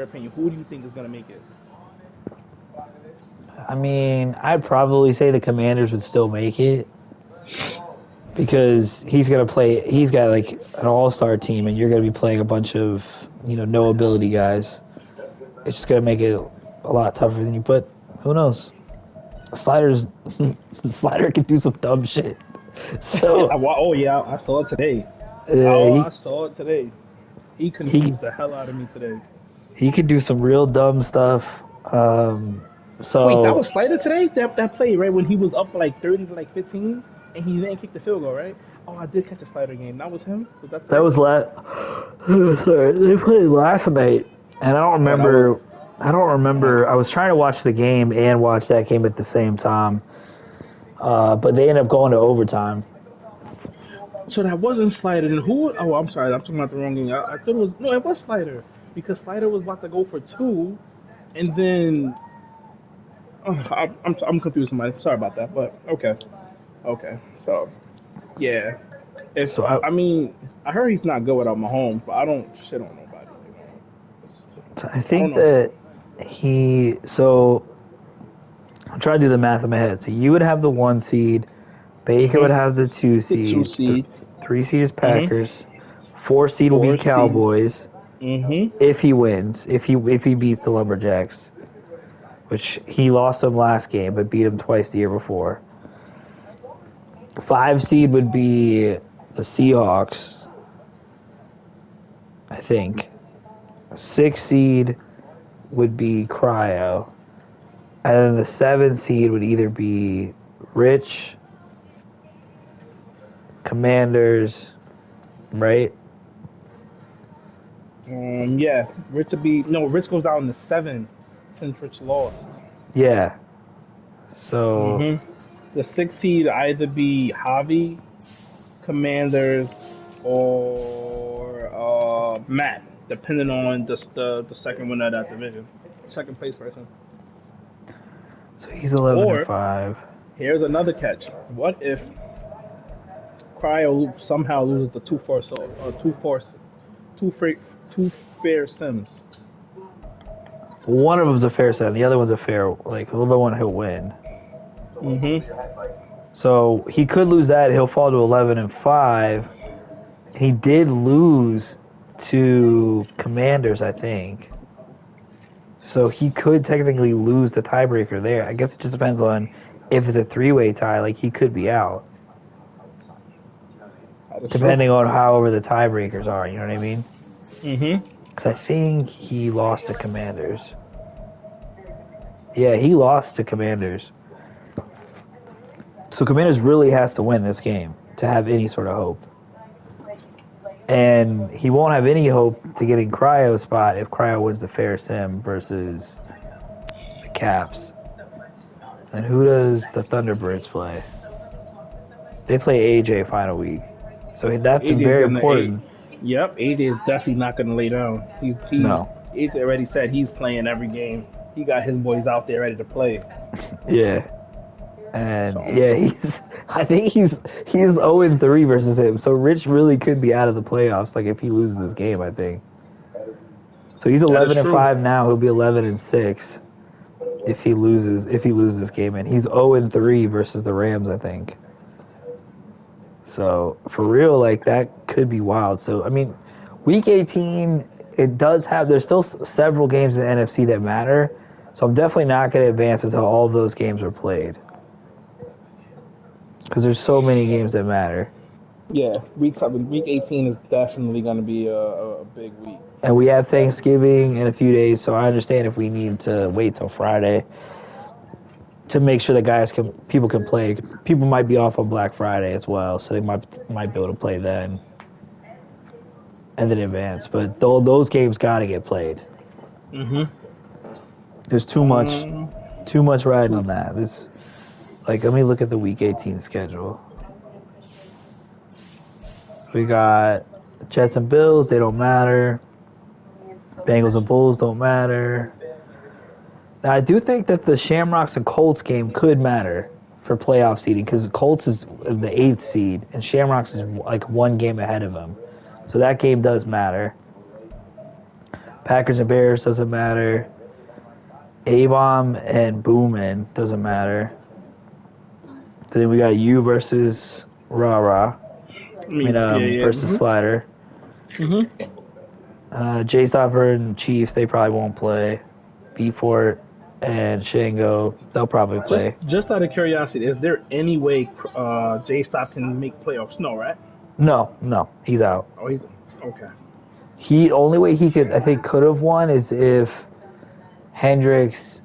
opinion, who do you think is gonna make it? I mean, I'd probably say the Commanders would still make it because he's gonna play. He's got like an all-star team, and you're gonna be playing a bunch of no ability guys. It's just gonna make it a lot tougher than you. But who knows? Sliders, Slider can do some dumb shit. So Oh yeah, I saw it today. Oh, he I saw it today. He he confused the hell out of me today. he could do some real dumb stuff. Wait, that So was Slider today? That play, right? When he was up like 30 to like 15 and he didn't kick the field goal, right? Oh, I did catch a Slider game. That was him? Was that that today? was last. Sorry, they played last night, and I don't Oh, that was. remember. I don't Uh, remember. I was trying to watch the game and watch that game at the same time, but they ended up going to overtime. so that wasn't Slider. And who? Oh, I'm sorry. I'm talking about the wrong game. I thought it was. No, it was Slider. Because Slider was about to go for two. And then. Oh, I'm confused, somebody. Sorry about that. But okay. Okay. So, yeah. If So I mean, I heard he's not good without Mahomes, but I don't shit on nobody. I I don't think know. that he. So I'm trying to do the math in my head. So you would have the 1 seed, Baker would Mhm. have the two The two seed, seed. 3 seed is Mhm. Packers, 4 seed will be 4 seed. Cowboys Mhm. if he wins, if he beats the Lumberjacks, which he lost them last game but beat them twice the year before. 5 seed would be the Seahawks, I think. 6 seed would be Cryo, and then the 7 seed would either be Rich, Commanders, right? Yeah. Rich to be no. Rich goes down to 7 since Rich lost. Yeah. So Mhm. The 6 seed either be Javi, Commanders, or Matt, depending on the second winner of that division, second place person. he's 11 and Or 5. here's another catch. What if Cryo somehow loses the two free, two fair sims? One of them's a fair set, and the other one's a fair. Like the other one, he'll win. Mm-hmm. So he could lose that. He'll fall to 11 and 5. He did lose to Commanders, I think. So he could technically lose the tiebreaker there. I guess it just depends on if it's a 3-way tie. Like he could be out, That is true. depending on however the tiebreakers are. You know what I mean? Mm-hmm. Because I think he lost to Commanders. Yeah, he lost to Commanders. So Commanders really has to win this game to have any sort of hope. And he won't have any hope to getting Cryo's spot if Cryo wins the fair sim versus the Caps. And who does the Thunderbirds play? They play AJ final week. So that's AJ's very gonna. important. Yep, AJ is definitely not gonna lay down. He No. AJ already said he's playing every game. He got his boys out there ready to play. Yeah. And So yeah, I think he's 0-3 versus him. So Rich really could be out of the playoffs like if he loses this game, I think. So he's that is 11 and true. 5 now. He'll be 11 and 6 if he loses this game, and he's 0-3 versus the Rams, I think. So for real, like that could be wild. So I mean, week 18, it does have. There's still several games in the NFC that matter, so I'm definitely not going to advance until all of those games are played. Because there's so many games that matter. Yeah, week 18 is definitely going to be a big week. And we have Thanksgiving in a few days, so I understand if we need to wait till Friday to make sure that people can play. People might be off on Black Friday as well, so they might be able to play then and then advance. But those games got to get played. Mm-hmm. There's too much riding on that. Let me look at the Week 18 schedule. We got Jets and Bills. They don't matter. Bengals and Bulls don't matter. Now, I do think that the Shamrocks and Colts game could matter for playoff seeding because Colts is the 8th seed and Shamrocks is like one game ahead of them. So that game does matter. Packers and Bears doesn't matter. A-Bomb and Boomin doesn't matter. Then we got you versus rara. Versus Slider. Mm-hmm. J-Stopper and Chiefs, they probably won't play. B-Fort and Shango, they'll probably play. Just out of curiosity, is there any way J-Stop can make playoffs? No, right? No, he's out. Oh, he's okay. Only way he could have won is if Hendricks,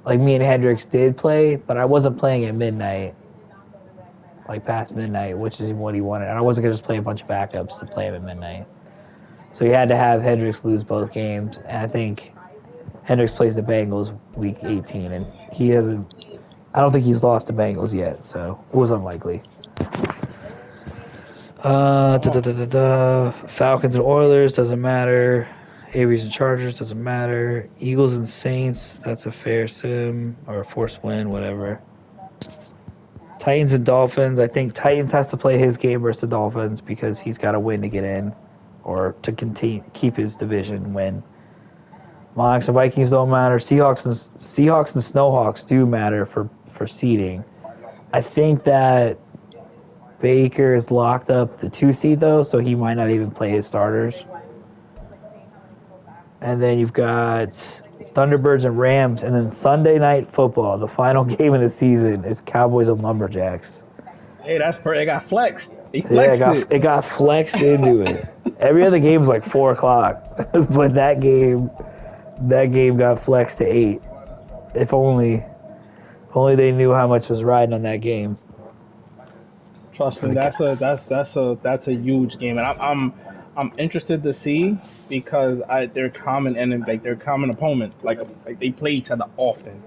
like me and Hendricks did play, but I wasn't playing at midnight. Like past midnight, which is what he wanted. And I wasn't going to just play a bunch of backups to play him at midnight. So he had to have Hendricks lose both games. And I think Hendricks plays the Bengals week 18. And I don't think he's lost the Bengals yet. So it was unlikely. Falcons and Oilers, doesn't matter. Avies and Chargers, doesn't matter. Eagles and Saints, that's a fair sim. Or a forced win, whatever. Titans and Dolphins. I think Titans has to play his game versus the Dolphins because he's got to win to get in or to keep his division win. Lions and Vikings don't matter. Seahawks and Snowhawks do matter for seeding. I think that Baker is locked up the 2 seed though, so he might not even play his starters. And then you've got Thunderbirds and Rams, and then Sunday Night Football, the final game of the season, is Cowboys and Lumberjacks. Hey, that's perfect. It got flexed. It got flexed into it. Every other game is like 4 o'clock, but that game got flexed to 8. If only they knew how much was riding on that game. Trust me, that's a huge game, and I'm interested to see because they're common and they're common opponents. Like they play each other often,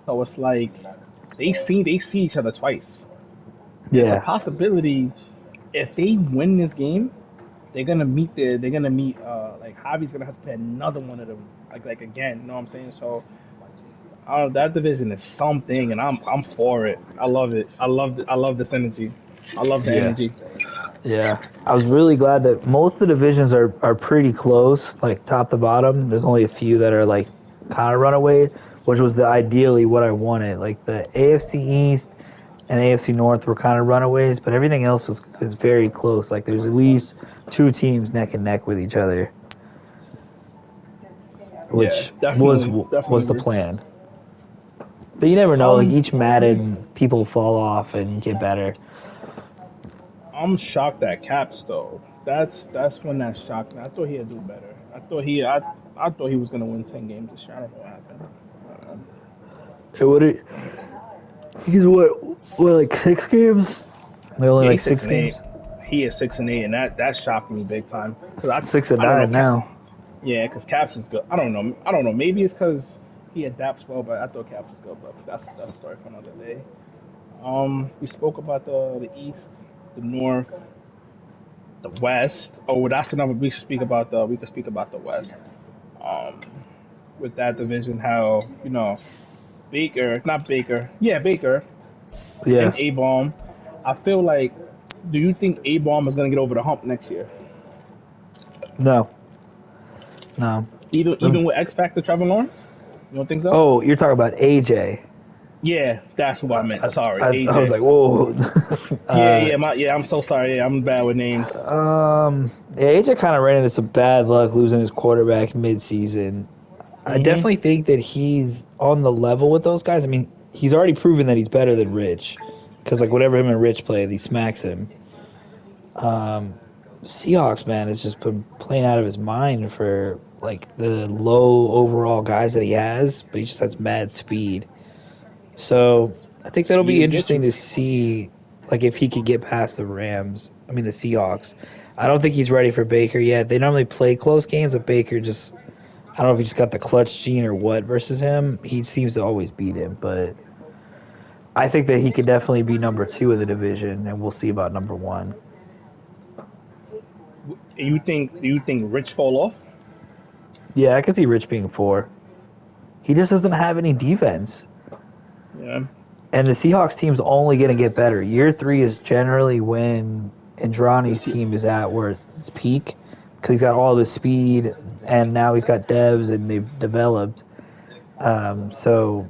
so it's like they see each other twice. Yeah. It's a possibility if they win this game, they're gonna meet like Javi's gonna have to play another one of them like again. You know what I'm saying? So that division is something, and I'm for it. I love it. I love this energy. I love the energy. Yeah, I was really glad that most of the divisions are pretty close, like top to bottom. There's only a few that are like kind of runaway, which was ideally what I wanted. Like the AFC East and AFC North were kind of runaways, but everything else was very close. Like there's at least 2 teams neck and neck with each other, which was the plan. But you never know. Like each Madden, people fall off and get better. I'm shocked at Caps though. That's when that shocked me. I thought he'd do better. I thought he was gonna win 10 games this year. I don't know what happened. He's what like 6 games? Only like 6 games. He is 6-8, and that shocked me big time. 6-9 now. Yeah, because Caps is good. I don't know. Maybe it's because he adapts well, but I thought Caps was good. But that's a story for another day. We spoke about the East, the North, the West. Oh, that's the number we should speak about. We could speak about the West. With that division, how Baker, and A-Bomb. I feel like, do you think A-Bomb is gonna get over the hump next year? No. Even with X Factor Trevor Lawrence, you don't think so? Oh, you're talking about AJ. Yeah, that's what I meant. Sorry, I was AJ. like, whoa. Yeah, uh, yeah. I'm so sorry. Yeah, I'm bad with names. yeah, AJ kind of ran into some bad luck losing his quarterback mid-season. I Mhm. definitely think that he's on the level with those guys. I mean, he's already proven that he's better than Rich, because like whatever him and Rich play, he smacks him. Um, Seahawks man has just been playing out of his mind for like the low overall guys that he has, but he just has mad speed. So I think that'll Speed be will get interesting you. to see, like if he could get past the Rams. I mean the Seahawks. I don't think he's ready for Baker yet. They normally play close games, but Baker just I don't know if he just got the clutch gene or what versus him. He seems to always beat him, but I think that he could definitely be number two in the division, and we'll see about number one. You think Rich fall off? Yeah, I could see Rich being four. He just doesn't have any defense. Yeah. And the Seahawks team's only going to get better. Year three is generally when The Andrani's Se- team is at where it's peak because he's got all the speed and now he's got devs and they've developed. So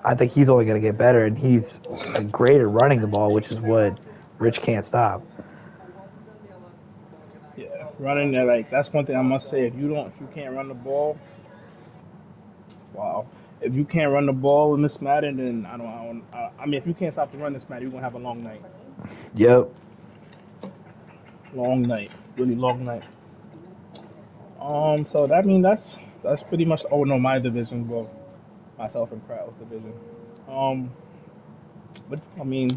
I think he's only going to get better and he's great at running the ball, which is what Rich can't stop. yeah, running there like that's one thing I must say. If you can't run the ball, wow. If you can't run the ball in this Madden, then I mean, if you can't stop the run this Madden, you're gonna have a long night. Yep. Long night, really long night. So that mean that's pretty much. Oh no, my division. Well, myself and Krau's division. Um, but I mean,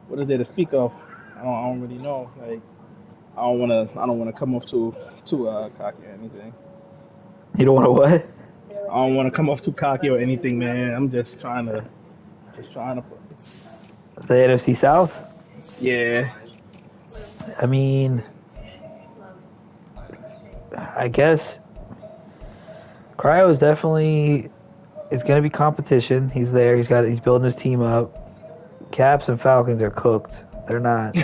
what is there to speak of? I don't really know. Like, I don't wanna come off too cocky or anything. You don't want to what? I don't want to come off too cocky or anything, man. I'm just trying to. The NFC South? Yeah, I mean, I guess Cryo is definitely it's going to be competition. He's there. He's building his team up. Caps and Falcons are cooked. They're not.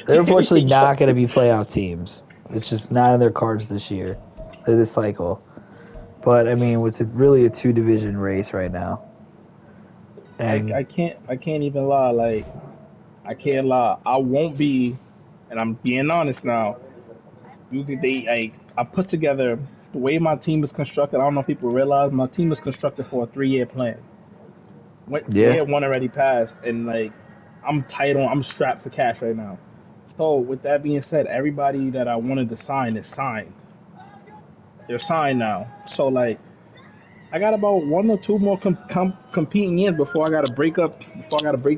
They're unfortunately not going to be playoff teams. It's just not in their cards this year, or this cycle. But I mean, it's really a two division race right now. And I can't even lie. Like, I can't lie. I won't be, and I'm being honest now. I put together the way my team is constructed. I don't know if people realize my team is constructed for a 3 year plan. yeah, Year one already passed, and like I'm strapped for cash right now. So with that being said, everybody that I wanted to sign is signed. They're signed now. So like I got about one or two more competing years before I got to break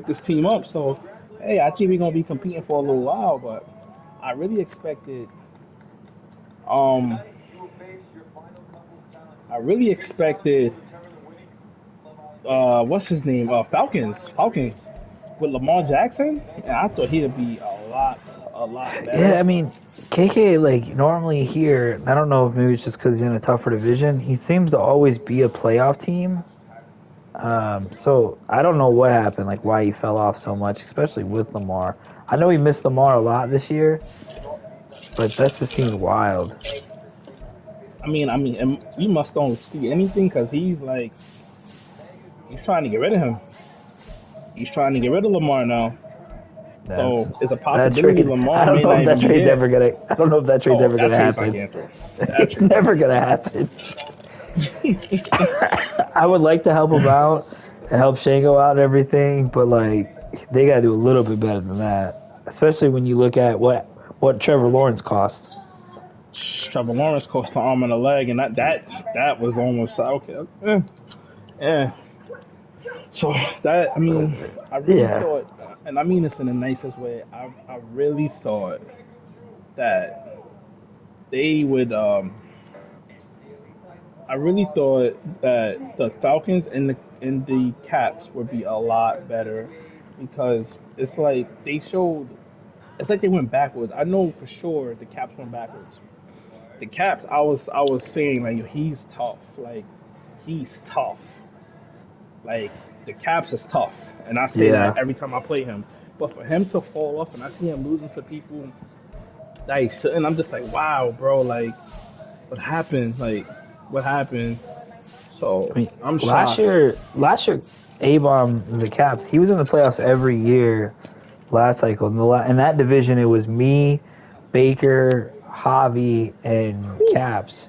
this team up. So hey, I think we're gonna be competing for a little while, but I really expected um I really expected what's his name? Falcons with Lamar Jackson, and I thought he'd be a lot yeah. better. I mean, KK like normally here. I don't know if maybe it's just because he's in a tougher division. He seems to always be a playoff team. So I don't know what happened, like why he fell off so much, especially with Lamar. I know he missed Lamar a lot this year, but that just seems wild. And you must don't see anything because he's trying to get rid of him. He's trying to get rid of Lamar now. That's So it's a that possibility trade. I Lamar don't may know not if that even be trade's there. ever gonna. I don't know if that trade's Oh, ever that gonna trade's not happen. getting through. That It's trade's not never getting gonna happen. I would like to help him out and help Shango out and everything, but like they gotta do a little bit better than that. Especially when you look at what Trevor Lawrence costs. through. Trevor Lawrence cost an arm and a leg, and that was almost okay. Yeah. So that I really Yeah, thought, and I mean this in the nicest way. I really thought that they would. I really thought that the Falcons and the Caps would be a lot better because it's like they showed. It's like they went backwards. I know for sure the Caps went backwards. The Caps, I was saying like he's tough. Like he's tough. Like the Caps is tough, and I say that yeah. every time I play him. But for him to fall off, and I see him losing to people that he shouldn't, I'm just like, wow, bro. Like what happened? Like what happened? So I mean, I'm last shocked. year, last year, A-Bomb, the Caps, he was in the playoffs every year last cycle. In that division, it was me, Baker, Javi, and Whew. Caps.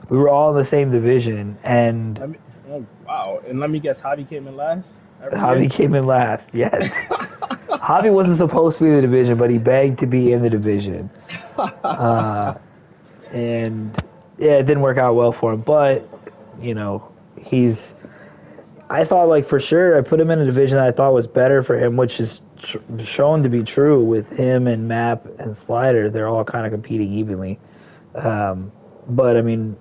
We were all in the same division, and Let me. Oh wow! And let me guess, Javi came in last every year. Javi came in last. Yes, Javi wasn't supposed to be in the division, but he begged to be in the division. Uh, and yeah, it didn't work out well for him. But he's. I thought like for sure I put him in a division that I thought was better for him, which is shown to be true with him and Map and Slider. They're all kind of competing evenly. But I mean,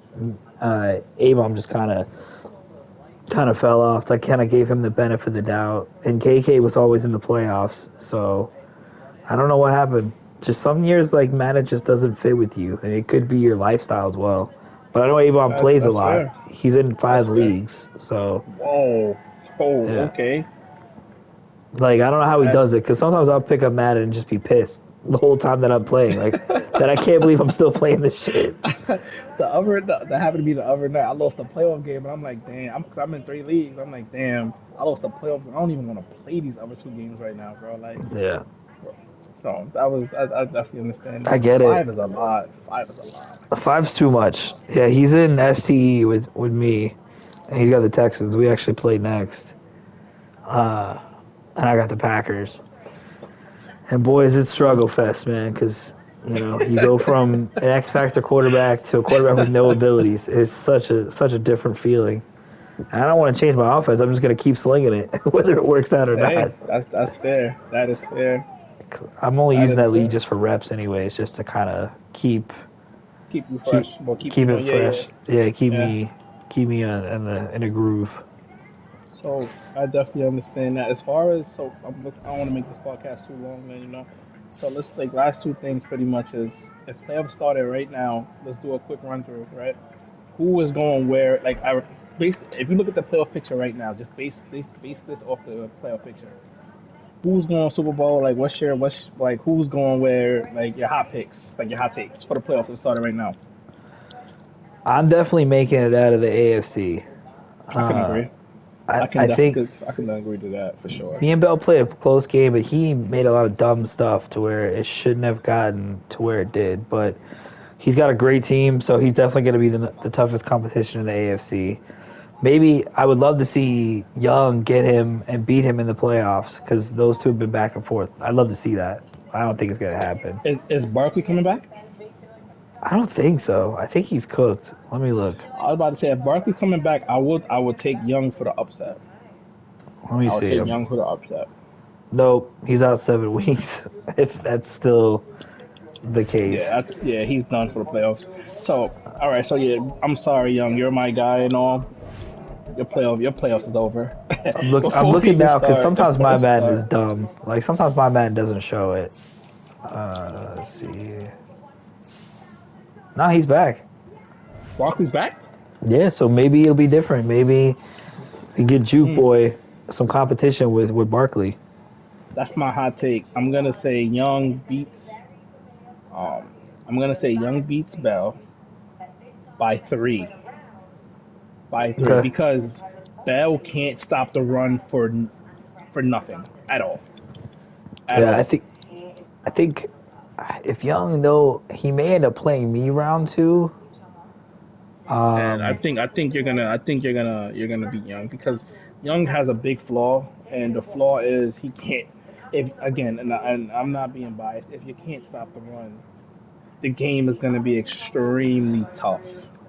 Abom just kind of fell off. So I kind of gave him the benefit of the doubt. And KK was always in the playoffs, so I don't know what happened. Just some years like Madden just doesn't fit with you, and it could be your lifestyle as well. But I know Avon plays a That's lot. fair. He's in That's five fair. leagues, so Whoa. Oh, yeah. okay. Like I don't know how he That's does it because sometimes I'll pick up Madden and just be pissed the whole time that I'm playing. Like that I can't believe I'm still playing this shit. that happened to be the other night. I lost a playoff game, and I'm like, damn. I'm in 3 leagues. I'm like, damn. I lost a playoff. I don't even want to play these other 2 games right now, bro. Like, Yeah, so that was. I definitely understand I that. get it. 5 is a lot. 5 is a lot. Five's too much. Yeah, he's in STE with me, and he's got the Texans. We actually play next, uh, and I got the Packers. And boys, it's struggle fest, man, because you go from an X factor quarterback to a quarterback with no abilities. It's such a different feeling. And I don't want to change my offense. I'm just gonna keep slinging it, whether it works out or Hey, not. that's fair. That is fair. I'm only That using is that lead fair. just for reps, anyways, just to kind of keep Keep you keep fresh. Well, keep keep you it on. Yeah, yeah, fresh. Yeah, yeah. keep me in a groove. So I definitely understand that. As far as I don't want to make this podcast too long, man. So let's like last two things pretty much is if playoffs started right now, let's do a quick run through, right? Who is going where? Like if you look at the playoff picture right now, just base this off the playoff picture. Who's going Super Bowl? Like what's like who's going where? Like your hot picks, like your hot takes for the playoffs that started right now. I'm definitely making it out of the AFC. I can Uh, agree. I think I can agree to that for sure. me and Bell played a close game, but he made a lot of dumb stuff to where it shouldn't have gotten to where it did. But he's got a great team, so he's definitely going to be the toughest competition in the AFC. Maybe I would love to see Young get him and beat him in the playoffs because those two have been back and forth. I'd love to see that. I don't think it's going to happen. Is Barkley coming back? I don't think so. I think he's cooked. Let me look. I was about to say if Barkley's coming back, I would take Young for the upset. Let me I would see take him. Young for the upset. Nope, he's out 7 weeks. If that's still the case. He's done for the playoffs. So all right, so yeah, I'm sorry, Young, you're my guy and all. Your playoffs is over. I'm Before we looking even now because start, sometimes before my we Madden is start, dumb. Like sometimes my Madden doesn't show it. Let's see. No, he's back. Barkley's back. Yeah, so maybe it'll be different. Maybe we get Juke Hmm, Boy some competition with Barkley. that's my hot take. Um, I'm gonna say Young beats Bell by three Okay. because Bell can't stop the run for nothing at all. At Yeah, all. I think if Young though he may end up playing me round two. And Um, you're gonna beat Young because Young has a big flaw, and the flaw is he can't. If again, and I'm not being biased, if you can't stop the run, the game is gonna be extremely tough.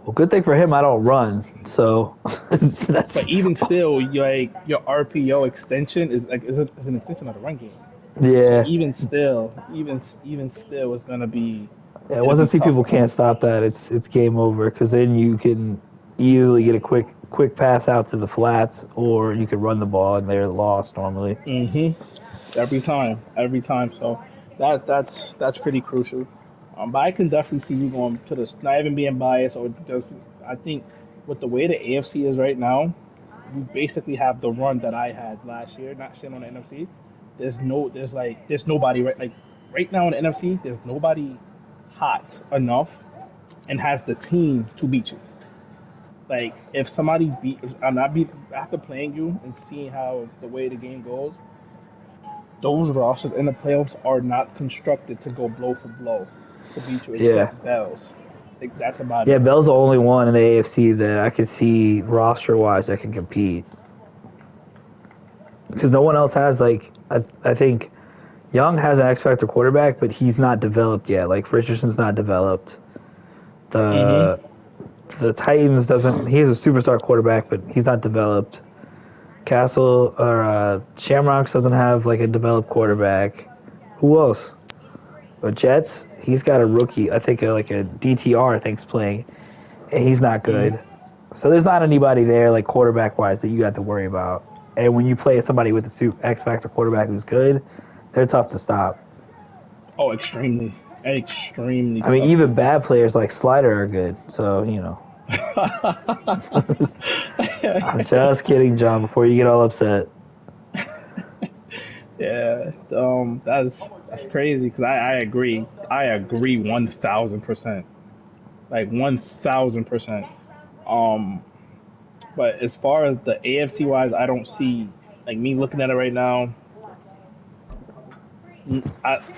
well, good thing for him I don't run. So that's But even still, your RPO extension is an extension of the run game. So yeah. even still, it's gonna be Yeah, it'll once I be see tough people for him. can't stop that, it's game over. Because then you can easily get a quick pass out to the flats, or you could run the ball and they're lost normally. Hmm. Every time. So that's pretty crucial. But I can definitely see you going to this. Not even being biased, or just I think with the way the AFC is right now, you basically have the run that I had last year. Not shit on the NFC. There's nobody right now in the NFC. There's nobody hot enough and has the team to beat you. Like if somebody beat, I'm not beat after playing you and seeing how the way the game goes, those rosters in the playoffs are not constructed to go blow for blow to beat you, Yeah. except Bells. Like that's about Yeah, it. Bell's the only one in the AFC that I could see roster wise that can compete. Because no one else has like I think Young has an X factor quarterback, but he's not developed yet. Like Richardson's not developed. The Mm-hmm. the Titans doesn't. He is a superstar quarterback, but he's not developed. Castle or Shamrocks doesn't have like a developed quarterback. Who else? The Jets. He's got a rookie. I think like a DTR. I think's playing, and he's not Mm-hmm. good. So there's not anybody there like quarterback wise that you got to worry about. And when you play somebody with a X factor quarterback who's good, they're tough to stop. Oh, extremely, extremely I mean, tough. even bad players like Slider are good. So I'm just kidding, John. Before you get all upset. Yeah, that's crazy because I agree. I agree 1,000%. Like 1,000%. Um, but as far as the AFC wise, I don't see like me looking at it right now.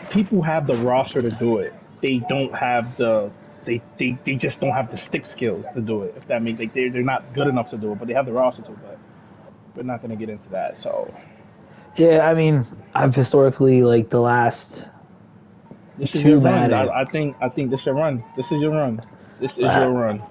People have the roster to do it. They don't have they just don't have the stick skills to do it. If that means like they're not good enough to do it, but they have the roster to. But we're not gonna get into that. So Yeah, I mean, I've historically like the last this is your two run. Madden, I think this your run. This is your run. This is la- your run.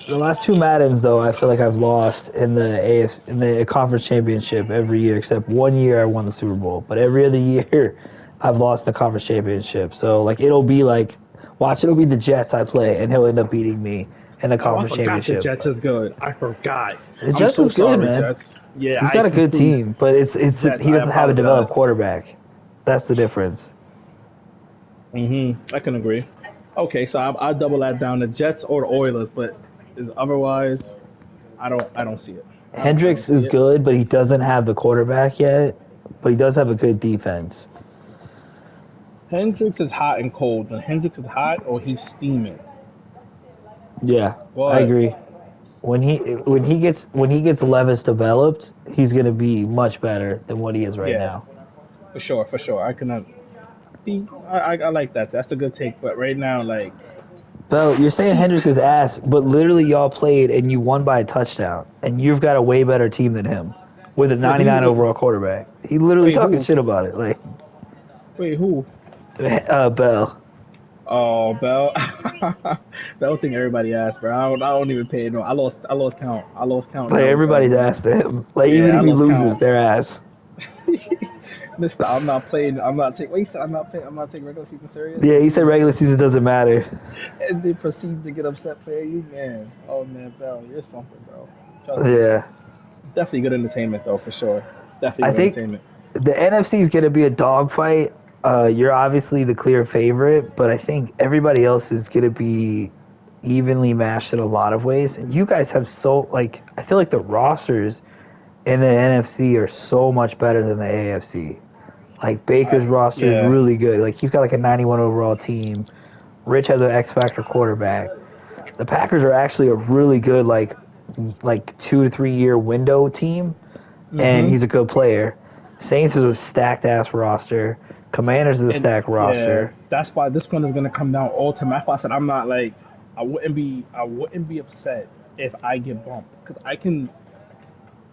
the last two Maddens though, I feel like I've lost in the AFC in the conference championship every year except one year I won the Super Bowl. But every other year, I've lost the conference championship. So like it'll be like, watch, it'll be the Jets I play, and he'll end up beating me in the Oh, I conference forgot the championship. Jets is good. I forgot. The I'm Jets so is good, sorry, man. Jets. Yeah, He's I got a good completely team, but it's Jets. he I doesn't have a developed apologize. quarterback. That's the difference. I can agree. Okay, so I double that down the Jets or the Oilers, but is otherwise I don't see it. I don't Hendricks see is it. good, but he doesn't have the quarterback yet. But he does have a good defense. Hendricks is hot and cold. When Hendricks is hot or he's steaming. Yeah, I But agree. When he gets Levis developed, he's gonna be much better than what he is right yeah, now. for sure. I cannot see. I like that. That's a good take. But right now, like, Bro, you're saying see, Hendricks is ass, but literally y'all played and you won by a touchdown, and you've got a way better team than him with a wait, who 99 you? overall quarterback. He literally Wait, talking who? shit about it, like Wait, who? Bell. Oh, Bell. Bell thing everybody asked, bro. I don't even pay no. I lost count. I lost count Like now with Bell, everybody's bro. ass to him. Like even Yeah, I if he lost loses, count. their ass. Mister, I'm not playing. I'm not taking. Wait, you said I'm not playing. I'm not taking regular season serious. Yeah, he said regular season doesn't matter. And then proceeds to get upset for you, man. Oh man, Bell, you're something, bro. Trust me. Yeah, Definitely good entertainment though, for sure. Definitely I good think entertainment. the NFC is going to be a dogfight. You're obviously the clear favorite, but I think everybody else is going to be evenly matched in a lot of ways. And you guys have so like I feel like the rosters in the NFC are so much better than the AFC. Like Baker's roster is Yeah. really good. Like he's got like a 91 overall team. Rich has an X factor quarterback. The Packers are actually a really good like 2 to 3 year window team, and Mhm. he's a good player. Saints is a stacked ass roster. Commanders is a And stacked yeah, roster. that's why this one is gonna come down all to math. I said I'm not like I wouldn't be upset if I get bumped because I can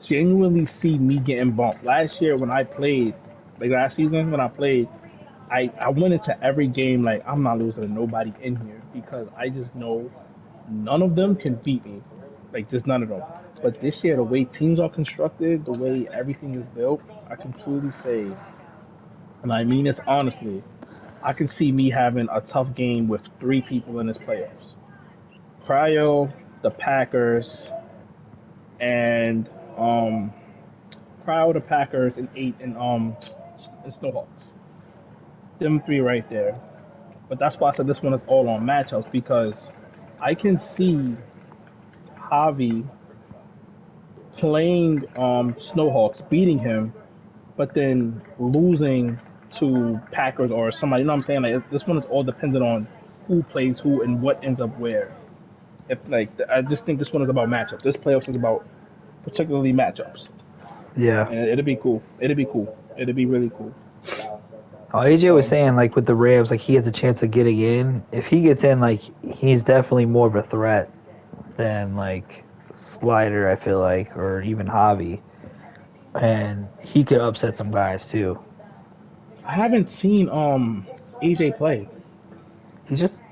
genuinely see me getting bumped. Last year when I played, like last season when I played, I went into every game like I'm not losing to nobody in here because I just know none of them can beat me, like just none of them. But this year, the way teams are constructed, the way everything is built, I can truly say, and I mean this honestly, I can see me having a tough game with three people in this playoffs. Cryo, the Packers, and Cryo, the Packers, and and Snowhawks. Them three right there. But that's why I said this one is all on matchups because I can see Javi playing Snowhawks, beating him, but then losing to Packers or somebody. You know what I'm saying? Like this one is all dependent on who plays who and what ends up where. If like I just think this one is about matchups. This playoffs is about particularly matchups, Yeah. and it'll be cool. It'll be cool. It'll be really cool. Oh, AJ was So saying like with the Rams, like he has a chance of getting in. If he gets in, like he's definitely more of a threat than like Slider. I feel like, or even Javi, and he could upset some guys too. I haven't seen AJ play. He's just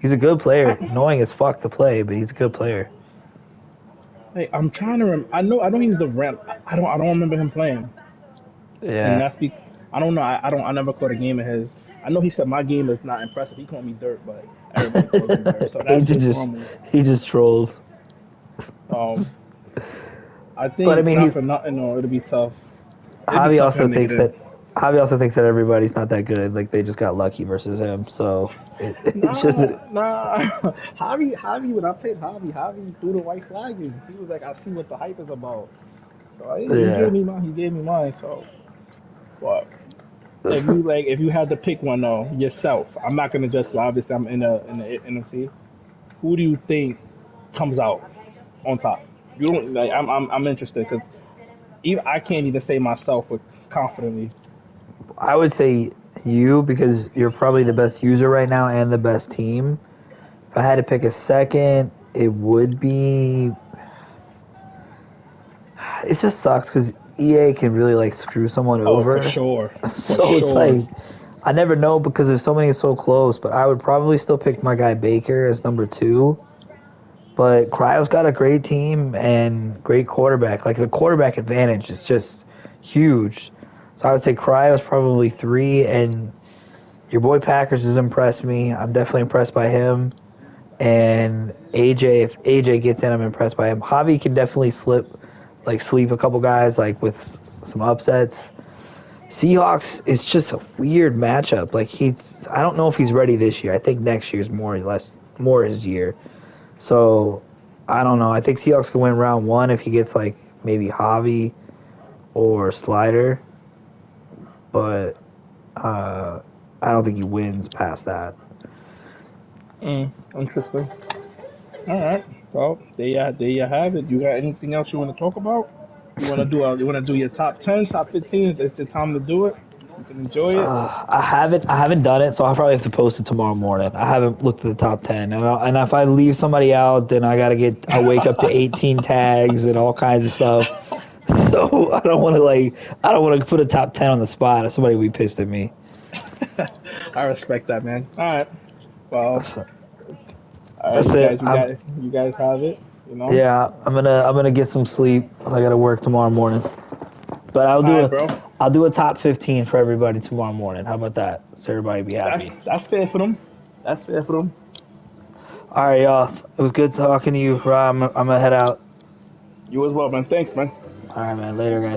he's a good player. I, Annoying as fuck to play, but he's a good player. like, I'm trying to. I know he's the Ram. I don't remember him playing, and Yeah. that's be. I don't know. I don't. I never caught a game of his. I know he said my game is not impressive. He called me dirt, but everybody calls him dirt, so that's AJ just just normal. he just trolls. Um, I But I think mean, not he's for nothing. No, it'll be tough. It'll be Javi tough for also him to get thinks in. that Javi also thinks that everybody's not that good. Like they just got lucky versus him. So it's just Nah. Javi. When I played Javi threw the white flag in. He was like, I see what the hype is about. So he yeah. gave me mine. He gave me mine. So, but if you had to pick one though yourself, I'm not gonna just obviously I'm in the NFC. Who do you think comes out on top? You don't like. I'm interested because even I can't even say myself with confidently. I would say you because you're probably the best user right now and the best team. If I had to pick a second, it would be. It just sucks because EA can really like screw someone Oh, for over. sure, for So it's sure. like I never know because there's so many so close. But I would probably still pick my guy Baker as number two. But Cryo's got a great team and great quarterback. Like the quarterback advantage is just huge. So I would say Cryo's probably three, and your boy Packers has impressed me. I'm definitely impressed by him. And AJ, if AJ gets in, I'm impressed by him. Javi can definitely sleep a couple guys, like with some upsets. Seahawks is just a weird matchup. Like I don't know if he's ready this year. I think next year's more his year. So I don't know. I think Seahawks can win round one if he gets like maybe Javi or Slider, but I don't think he wins past that. Interesting. All right. Well, there you have it. You got anything else you want to talk about? You want to do your top 10, top 15? It's the time to do it. You can enjoy it. I haven't done it, so I'll probably have to post it tomorrow morning. I haven't looked at the top 10, and if I leave somebody out, then I wake up to 18 tags and all kinds of stuff. So I don't want to put a top 10 on the spot, or somebody will be pissed at me. I respect that, man. All right. Well, So, all right. that's You it. guys, you guys, you guys have it. You know. Yeah, I'm gonna get some sleep. I gotta work tomorrow morning. But All right, bro. I'll do a top 15 for everybody tomorrow morning. How about that? So everybody be That's happy. that's fair for them. That's fair for them. All right, y'all. It was good talking to you, Rob. I'm gonna head out. You as well, man. Thanks, man. All right, man. Later, guys.